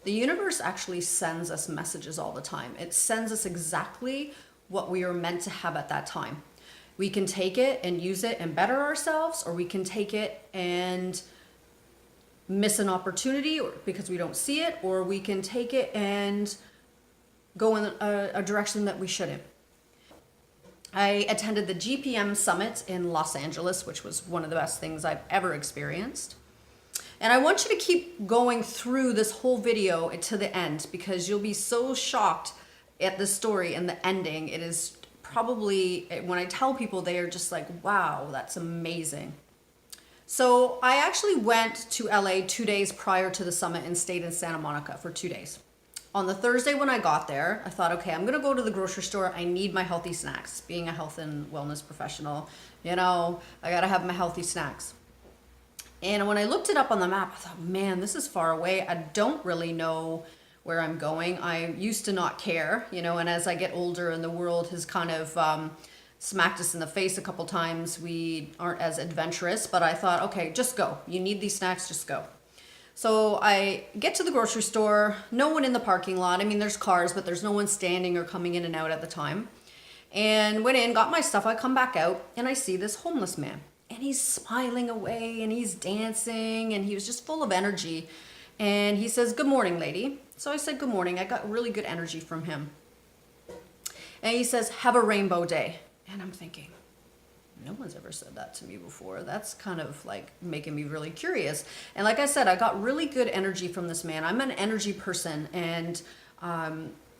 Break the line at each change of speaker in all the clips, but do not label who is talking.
The universe actually sends us messages all the time. It sends us exactly what we are meant to have at that time. We can take it and use it and better ourselves, or we can take it and miss an opportunity because we don't see it, or we can take it and go in a direction that we shouldn't. I attended the GPM Summit in Los Angeles, which was one of the best things I've ever experienced. And I want you to keep going through this whole video to the end, because you'll be so shocked at the story and the ending. It is probably, when I tell people, they are just like, wow, that's amazing. So I actually went to LA 2 days prior to the summit and stayed in Santa Monica for 2 days. On the Thursday when I got there, I thought, okay, I'm gonna go to the grocery store. I need my healthy snacks. Being a health and wellness professional, you know, I gotta have my healthy snacks. And when I looked it up on the map, I thought, man, this is far away. I don't really know where I'm going. I used to not care, you know, and as I get older and the world has kind of smacked us in the face a couple times, we aren't as adventurous, but I thought, okay, just go. You need these snacks, just go. So I get to the grocery store, no one in the parking lot. I mean, there's cars, but there's no one standing or coming in and out at the time. And went in, got my stuff. I come back out and I see this homeless man, and he's smiling away and he's dancing, and he was just full of energy. And he says, "Good morning, lady." So I said, "Good morning." I got really good energy from him. And he says, "Have a rainbow day." And I'm thinking, no one's ever said that to me before. That's kind of like making me really curious. And like I said, I got really good energy from this man. I'm an energy person, and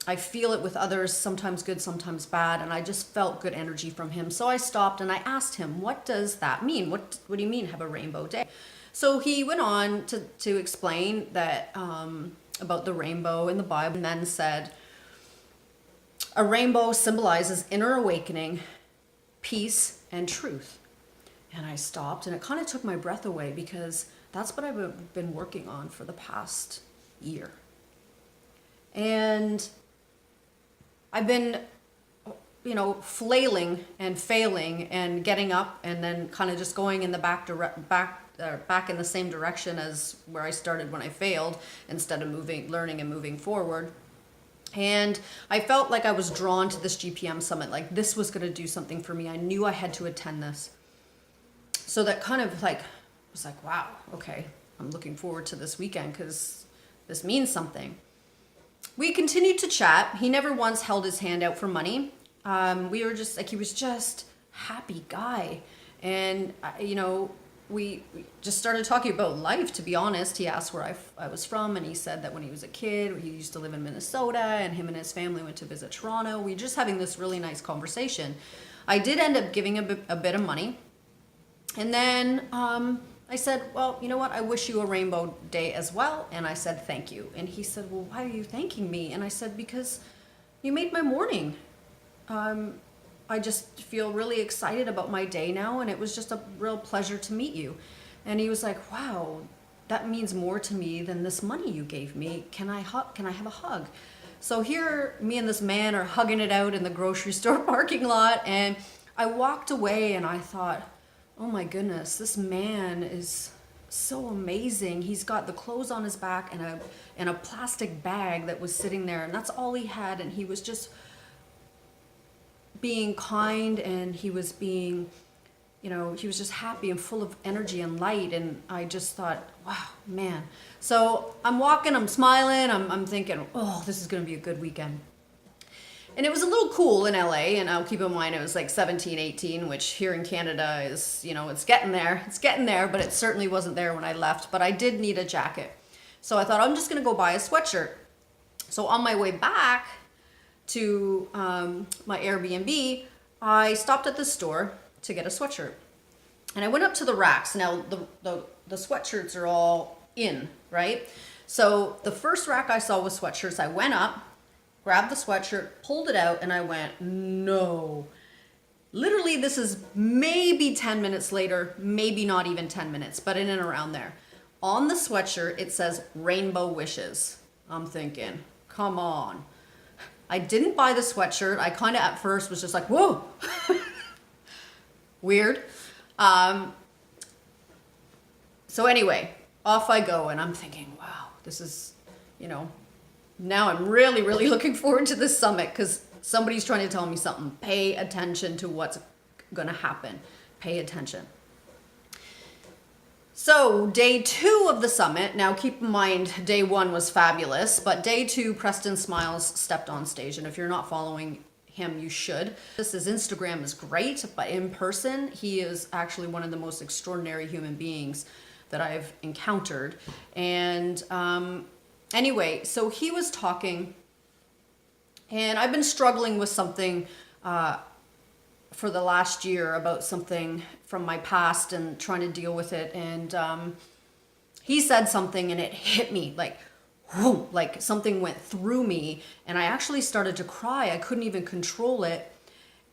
I feel it with others, sometimes good, sometimes bad. And I just felt good energy from him. So I stopped and I asked him, what does that mean? What do you mean, have a rainbow day? So he went on to explain that about the rainbow in the Bible, and then said, a rainbow symbolizes inner awakening, peace, and truth. And I stopped, and it kind of took my breath away, because that's what I've been working on for the past year. And I've been, you know, flailing and failing and getting up and then kind of just going in the back in the same direction as where I started when I failed, instead of learning and moving forward. And I felt like I was drawn to this GPM Summit, like this was going to do something for me. I knew I had to attend this. So that kind of like was like, wow, okay, I'm looking forward to this weekend because this means something. We continued to chat. He never once held his hand out for money. We were just like, he was just happy guy. And, you know, we just started talking about life, to be honest. He asked where I was from, and he said that when he was a kid, he used to live in Minnesota, and him and his family went to visit Toronto. We were just having this really nice conversation. I did end up giving a bit of money. And then I said, well, you know what? I wish you a rainbow day as well. And I said, thank you. And he said, well, why are you thanking me? And I said, because you made my morning. I just feel really excited about my day now, and it was just a real pleasure to meet you. And he was like, wow, that means more to me than this money you gave me. Can I have a hug? So here, me and this man are hugging it out in the grocery store parking lot, and I walked away and I thought, oh my goodness, this man is so amazing. He's got the clothes on his back and a plastic bag that was sitting there, and that's all he had, and he was just being kind, and he was being, you know, he was just happy and full of energy and light. And I just thought, wow, man. So I'm walking, I'm smiling, I'm thinking, oh, this is going to be a good weekend. And it was a little cool in LA, and I'll keep in mind it was like 17, 18, which here in Canada is, you know, it's getting there, but it certainly wasn't there when I left. But I did need a jacket. So I thought, I'm just going to go buy a sweatshirt. So on my way back to my Airbnb, I stopped at the store to get a sweatshirt. And I went up to the racks. Now the sweatshirts are all in, right? So the first rack I saw was sweatshirts. I went up, grabbed the sweatshirt, pulled it out, and I went, no. Literally, this is maybe 10 minutes later, maybe not even 10 minutes, but in and around there. On the sweatshirt, it says Rainbow Wishes. I'm thinking, come on. I didn't buy the sweatshirt. I kind of at first was just like, whoa, weird. So anyway, off I go, and I'm thinking, wow, this is, now I'm really, really looking forward to this summit because somebody's trying to tell me something. Pay attention to what's going to happen. Pay attention. So day 2 of the summit, now keep in mind day 1 was fabulous, but day 2, Preston Smiles stepped on stage. And if you're not following him, you should. His Instagram is great, but in person, he is actually one of the most extraordinary human beings that I've encountered. And anyway, so he was talking, and I've been struggling with something for the last year about something from my past and trying to deal with it. And he said something and it hit me like, whoom, like something went through me, and I actually started to cry. I couldn't even control it.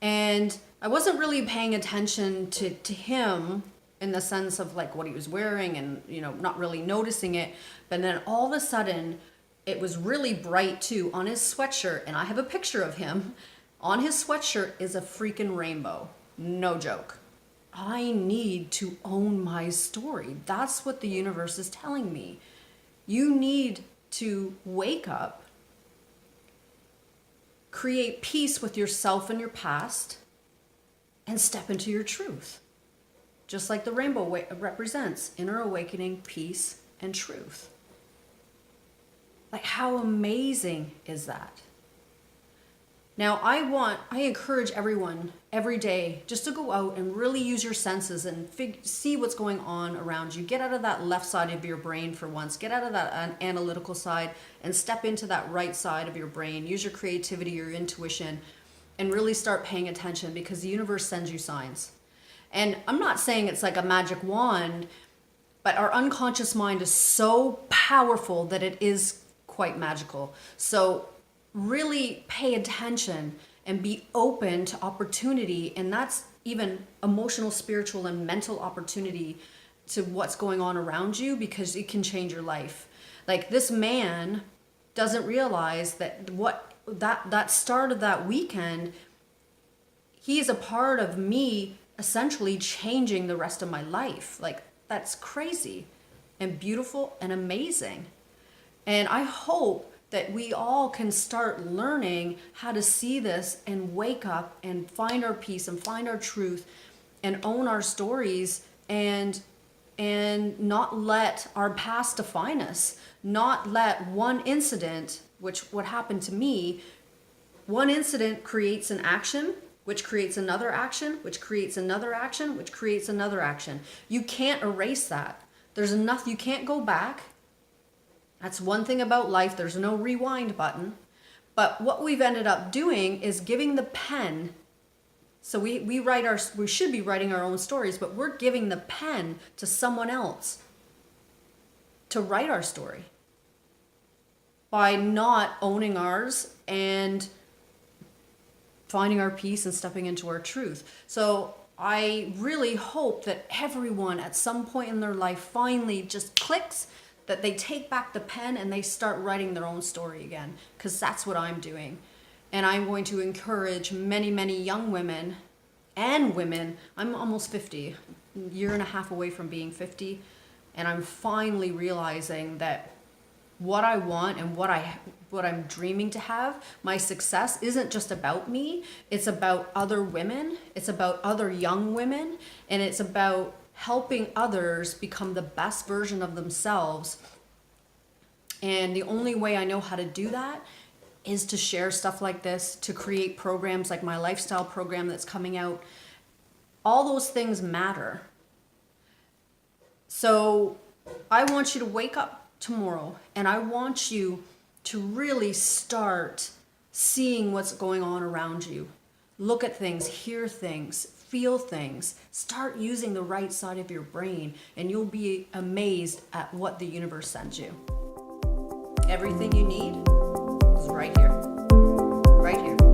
And I wasn't really paying attention to him in the sense of like what he was wearing and, not really noticing it. But then all of a sudden it was really bright too on his sweatshirt. And I have a picture of him. On his sweatshirt is a freaking rainbow. No joke. I need to own my story. That's what the universe is telling me. You need to wake up, create peace with yourself and your past, and step into your truth. Just like the rainbow represents inner awakening, peace, and truth. Like, how amazing is that? Now, I encourage everyone every day just to go out and really use your senses and see what's going on around you. Get out of that left side of your brain for once. Get out of that analytical side and step into that right side of your brain. Use your creativity, your intuition, and really start paying attention, because the universe sends you signs. And I'm not saying it's like a magic wand, but our unconscious mind is so powerful that it is quite magical. So really pay attention and be open to opportunity. And that's even emotional, spiritual, and mental opportunity to what's going on around you, because it can change your life. Like, this man doesn't realize that that start of that weekend, he is a part of me essentially changing the rest of my life. Like, that's crazy and beautiful and amazing. And I hope that we all can start learning how to see this and wake up and find our peace and find our truth and own our stories, and not let our past define us. Not let one incident, which what happened to me, one incident creates an action, which creates another action, which creates another action, which creates another action. You can't erase that. There's enough, you can't go back. That's one thing about life. There's no rewind button. But what we've ended up doing is giving the pen. So we should be writing our own stories, but we're giving the pen to someone else to write our story by not owning ours and finding our peace and stepping into our truth. So I really hope that everyone at some point in their life finally just clicks, that they take back the pen and they start writing their own story again, because that's what I'm doing. And I'm going to encourage many, many young women and women. I'm almost 50, a year and a half away from being 50, and I'm finally realizing that what I want and what I'm dreaming to have, my success, isn't just about me. It's about other women. It's about other young women, and it's about helping others become the best version of themselves. And the only way I know how to do that is to share stuff like this, to create programs like my lifestyle program that's coming out. All those things matter. So I want you to wake up tomorrow, and I want you to really start seeing what's going on around you. Look at things, hear things, feel things. Start using the right side of your brain, and you'll be amazed at what the universe sends you. Everything you need is right here. Right here.